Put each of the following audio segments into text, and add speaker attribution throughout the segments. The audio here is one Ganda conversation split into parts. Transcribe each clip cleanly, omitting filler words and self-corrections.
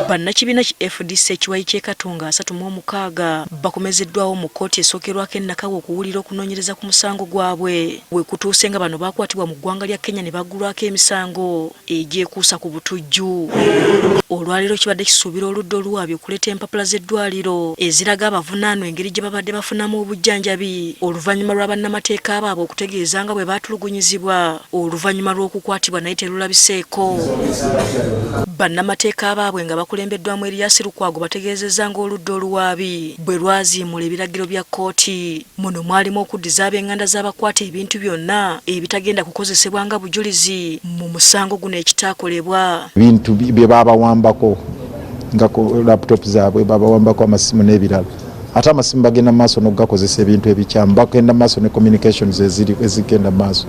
Speaker 1: Bannakibiina ki FDC ekiwayi ky'e Katonga 36 bakomezeddwawo mu kkooti esookerwako Nakawa okuwulira okunoonyereza ku musango gwabwe we kutuuse nga bano baakwatibwa mu ggwanga lya Kenya ne baggulwako emisango egyekuusa ku butujju. Olwaleero kibadde kisuubira oludda oluwaabi okuleeta empapula z'eddwaliro eziraga abavunaanwa engeri gye babadde bafunamu obujjanjabi oluvannyuma lwa bannamateeka baabwe okutegeeza nga bwe baatulugunyizibwa oluvannyuma lw'okukwatibwa naye terulabiseeko. Bannamateeka baabwe nga bakulembeddwamu Erias Lukwago bategeezezza ng'oludda oluwaabi bwe lwaziimula ebiragiro bya kkooti. Muno mwalimu okuddiza ab'enganda z'abakwata ebintu byonna ebitagenda kukozesebwa nga bujulizi mu musango guno ekitaakolebwa.
Speaker 2: Bintu bye baabawambako nga laptop zaabwe baabawambako amasimu n'ebirala. Ate amasimu bagenda mu maaso n'okugakozesa ebintu ebikyamu, bagenda mu maaso ne communications ezigenda mu maaso.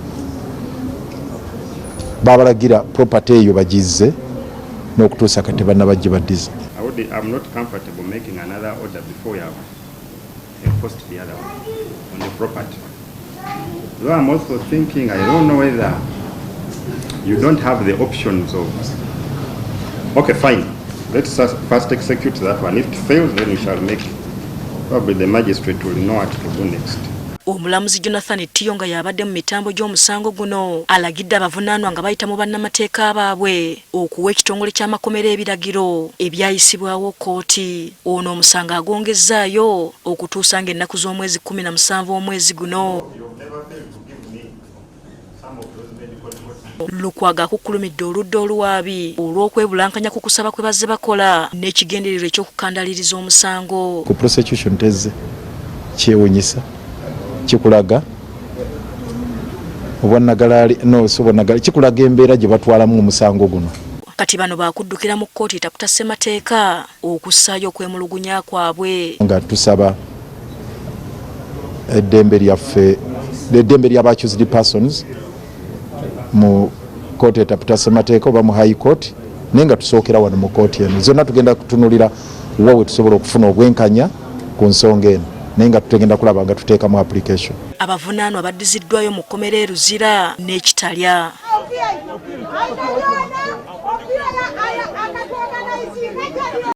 Speaker 2: Babalagira property eyo bagizze n'okutuusa kati bannabajje baddiza.
Speaker 3: I'm not comfortable making another order before you have enforced the other one on the property. Though I'm also thinking, I don't know whether you don't have the options of, okay, fine, let's first execute that one. If it fails, then we shall make, probably the magistrate will know what to do next.
Speaker 1: Omulamuzi Jonathan Tio nga yabadde mu mitambo gy'omusango guno alagidde abavunaanwa nga bayita mu bannamateeka baabwe okuwa ekitongole ky'amakomera ebiragiro ebyayisibwawo kkooti. Ono omusango agongezaayo okutuusa ng'ennaku z'omwezi 17 omwezi guno. Lukwago akukkulumidde oludda oluwaabi olw'okwebulankanya ku kusaba kwe bazze bakola n'ekigendererwa eky'okukandaliriza omusango.
Speaker 2: Ku prosecution tezze kyewuunyisa kikulaga obwannagalaali kikulaga embeera gye batwalamu omusango guno.
Speaker 1: Kati bano baakuddukira mu kkooti etaputa ssemateeka okussaayo okwemulugunya kwabwe.
Speaker 2: Nga tusaba eddembe ly'aba accused persons mu kkooti etaputa ssemateeka oba mu high court, naye nga tusookera wano mu kkooti eno. Zonna tugenda kutunulira wa we tusobola okufuna obwenkanya ku nsonga eno, naye nga tutagenda kulaba nga tuteekamu application.
Speaker 1: Abavunaanwa baddiziddwayo mu kkomera e Luzira n'ekitalya.